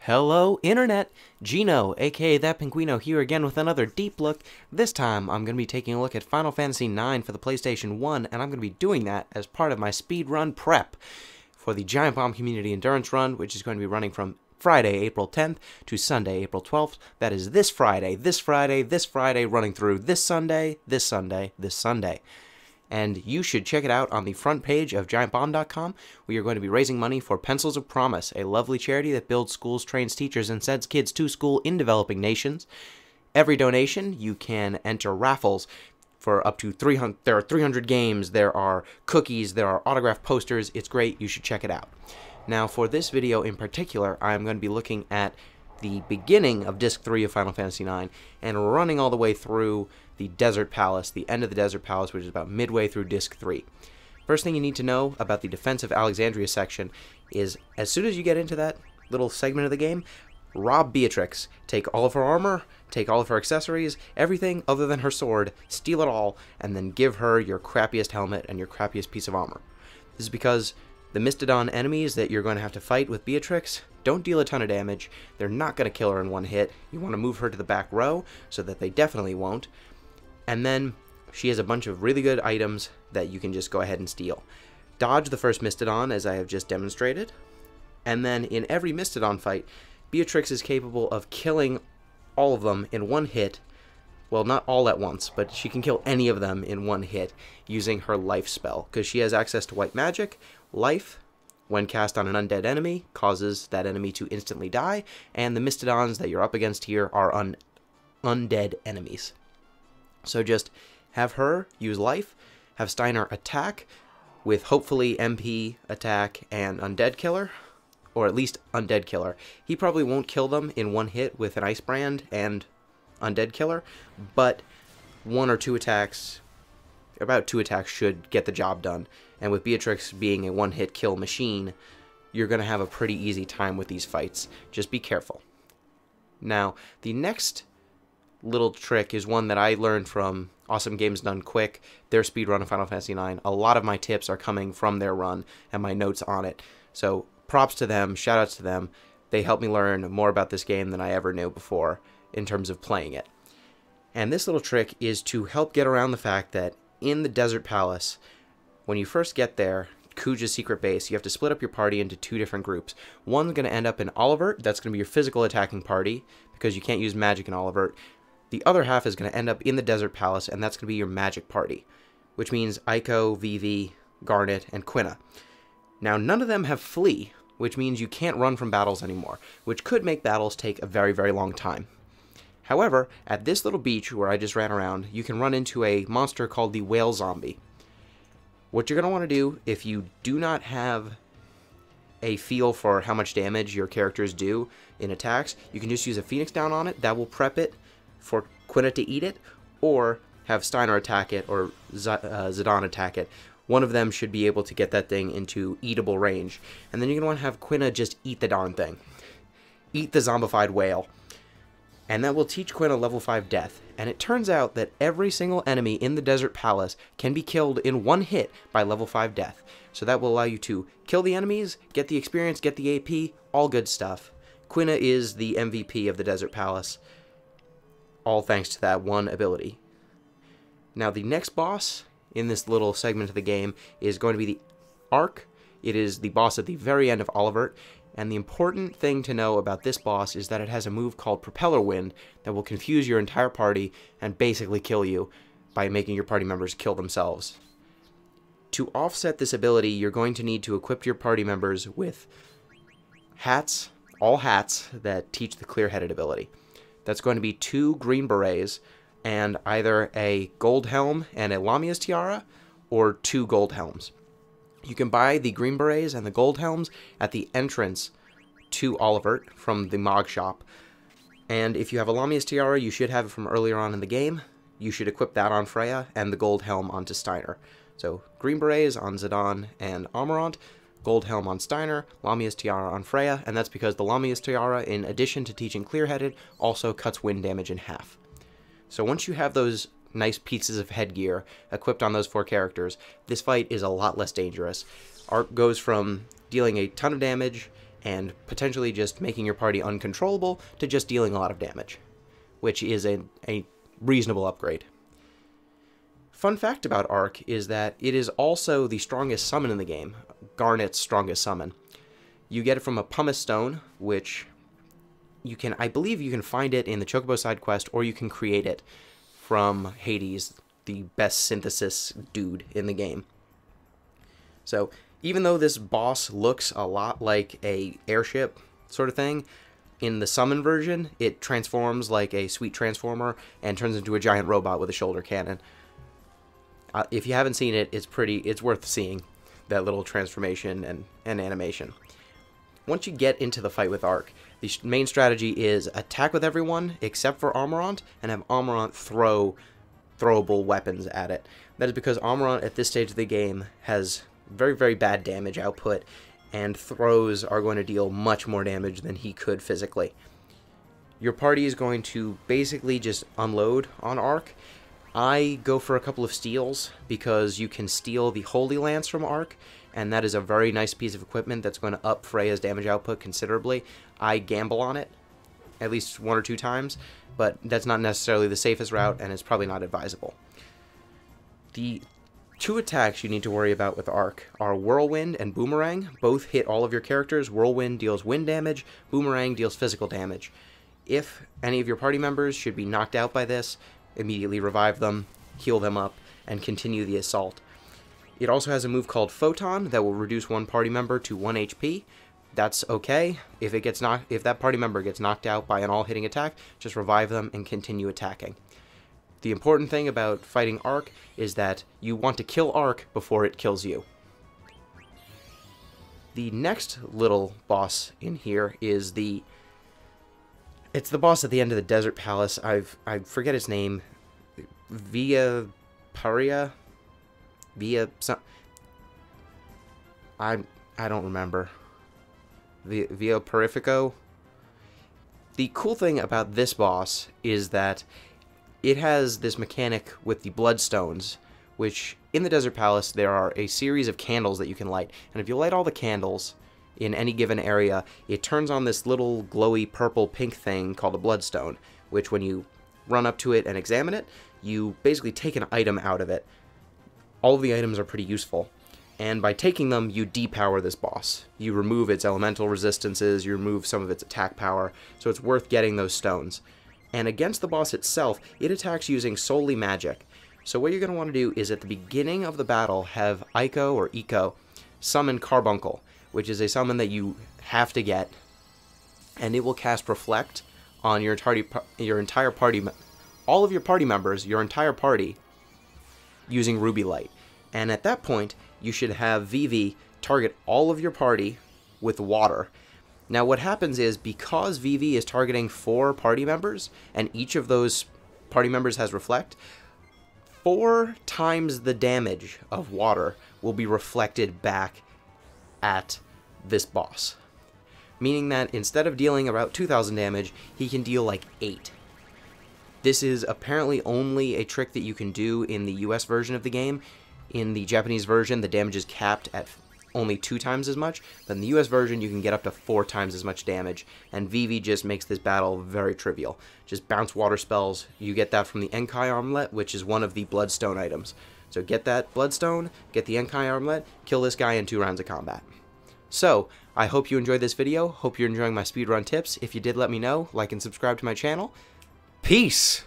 Hello, Internet! Gino, aka That Pinguino, here again with another deep look. This time, I'm going to be taking a look at Final Fantasy IX for the PlayStation 1, and I'm going to be doing that as part of my speedrun prep for the Giantbomb Community Endurance Run, which is going to be running from Friday, April 10th to Sunday, April 12th. That is this Friday, running through this Sunday, this Sunday, this Sunday. And you should check it out on the front page of Giantbomb.com, where you're going to be raising money for Pencils of Promise, a lovely charity that builds schools, trains teachers, and sends kids to school in developing nations. Every donation, you can enter raffles for up to 300. There are 300 games, there are cookies, there are autographed posters. It's great. You should check it out. Now, for this video in particular, I'm going to be looking at the beginning of Disc 3 of Final Fantasy IX and running all the way through the Desert Palace, the end of the Desert Palace, which is about midway through Disc 3. First thing you need to know about the Defense of Alexandria section is as soon as you get into that little segment of the game, rob Beatrix. Take all of her armor, take all of her accessories, everything other than her sword, steal it all, and then give her your crappiest helmet and your crappiest piece of armor. This is because the Mistodon enemies that you're going to have to fight with Beatrix don't deal a ton of damage. They're not going to kill her in one hit. You want to move her to the back row so that they definitely won't. And then she has a bunch of really good items that you can just go ahead and steal. Dodge the first Mistodon, as I have just demonstrated. And then in every Mistodon fight, Beatrix is capable of killing all of them in one hit. Well, not all at once, but she can kill any of them in one hit using her life spell, because she has access to white magic. Life, when cast on an undead enemy, causes that enemy to instantly die, and the Mistodons that you're up against here are undead enemies. So just have her use life, have Steiner attack with hopefully MP attack and undead killer, or at least undead killer. He probably won't kill them in one hit with an ice brand and undead killer, but one or two attacks, about two attacks should get the job done. And with Beatrix being a one-hit kill machine, you're going to have a pretty easy time with these fights. Just be careful. Now, the next little trick is one that I learned from Awesome Games Done Quick, their speedrun of Final Fantasy IX. A lot of my tips are coming from their run and my notes on it. So props to them, shoutouts to them. They helped me learn more about this game than I ever knew before in terms of playing it. And this little trick is to help get around the fact that in the Desert Palace, when you first get there, Kuja's secret base, you have to split up your party into two different groups. One's going to end up in Olivert. That's going to be your physical attacking party because you can't use magic in Olivert. The other half is going to end up in the Desert Palace, and that's going to be your magic party, which means Aiko, Vivi, Garnet, and Quina. Now, none of them have flee, which means you can't run from battles anymore, which could make battles take a very, very long time. However, at this little beach where I just ran around, you can run into a monster called the Whale Zombie. What you're going to want to do, if you do not have a feel for how much damage your characters do in attacks, you can just use a Phoenix Down on it. That will prep it for Quina to eat it, or have Steiner attack it, or Zidane attack it. One of them should be able to get that thing into eatable range. And then you're going to want to have Quina just eat the darn thing. Eat the zombified whale. And that will teach Quina level 5 death. And it turns out that every single enemy in the Desert Palace can be killed in one hit by level 5 death. So that will allow you to kill the enemies, get the experience, get the AP, all good stuff. Quina is the MVP of the Desert Palace, all thanks to that one ability. Now the next boss in this little segment of the game is going to be the Ark. It is the boss at the very end of Olivert. And the important thing to know about this boss is that it has a move called Propeller Wind that will confuse your entire party and basically kill you by making your party members kill themselves. To offset this ability, you're going to need to equip your party members with hats, all hats that teach the Clear-Headed ability. That's going to be 2 green berets and either a gold helm and a Lamia's tiara, or 2 gold helms. You can buy the green berets and the gold helms at the entrance to Olivert from the Mog shop. And if you have a Lamia's tiara, you should have it from earlier on in the game. You should equip that on Freya and the gold helm onto Steiner. So green berets on Zidane and Amarant, gold helm on Steiner, Lamia's tiara on Freya, and that's because the Lamia's tiara, in addition to teaching Clear-Headed, also cuts wind damage in half. So once you have those nice pieces of headgear equipped on those 4 characters, this fight is a lot less dangerous. Ark goes from dealing a ton of damage and potentially just making your party uncontrollable to just dealing a lot of damage, which is a reasonable upgrade. Fun fact about Arc is that it is also the strongest summon in the game, Garnet's strongest summon. You get it from a pumice stone, which I believe you can find it in the Chocobo side quest, or you can create it from Hades, the best synthesis dude in the game. So even though this boss looks a lot like a airship sort of thing, in the summon version, it transforms like a sweet transformer and turns into a giant robot with a shoulder cannon. If you haven't seen it, it's worth seeing, that little transformation and animation. Once you get into the fight with Arc, the main strategy is attack with everyone except for Armorant, and have Armorant throw throwable weapons at it. That is because Armorant at this stage of the game has very, very bad damage output, and throws are going to deal much more damage than he could physically. Your party is going to basically just unload on Arc. I go for a couple of steals because you can steal the Holy Lance from Arc, and that is a very nice piece of equipment that's going to up Freya's damage output considerably. I gamble on it at least 1 or 2 times, but that's not necessarily the safest route, and it's probably not advisable. The 2 attacks you need to worry about with Arc are Whirlwind and Boomerang. Both hit all of your characters. Whirlwind deals wind damage, Boomerang deals physical damage. If any of your party members should be knocked out by this, immediately revive them, heal them up, and continue the assault. It also has a move called Photon that will reduce one party member to 1 HP. That's okay. If that party member gets knocked out by an all-hitting attack, just revive them and continue attacking. The important thing about fighting Arc is that you want to kill Arc before it kills you. The next little boss in here is it's the boss at the end of the Desert Palace. I forget its name. Via Paria? I don't remember. Via Parifico? The cool thing about this boss is that it has this mechanic with the bloodstones, which in the Desert Palace there are a series of candles that you can light, and if you light all the candles in any given area, it turns on this little glowy purple-pink thing called a bloodstone, which when you run up to it and examine it, you basically take an item out of it. All of the items are pretty useful, and by taking them, you depower this boss. You remove its elemental resistances, you remove some of its attack power, so it's worth getting those stones. And against the boss itself, it attacks using solely magic. So what you're going to want to do is at the beginning of the battle have Eiko summon Carbuncle, which is a summon that you have to get, and it will cast Reflect on your entire party, all of your party members, your entire party, using Ruby Light. And at that point, you should have Vivi target all of your party with water. Now what happens is, because Vivi is targeting 4 party members, and each of those party members has Reflect, 4 times the damage of water will be reflected back at this boss. Meaning that instead of dealing about 2,000 damage, he can deal like 8. This is apparently only a trick that you can do in the US version of the game. In the Japanese version, the damage is capped at only 2 times as much, but in the US version you can get up to 4 times as much damage, and Vivi just makes this battle very trivial. Just bounce water spells. You get that from the Enkai Armlet, which is one of the Bloodstone items. So get that Bloodstone, get the Enkai Armlet, kill this guy in 2 rounds of combat. So, I hope you enjoyed this video, hope you're enjoying my speedrun tips. If you did, let me know, like and subscribe to my channel. Peace!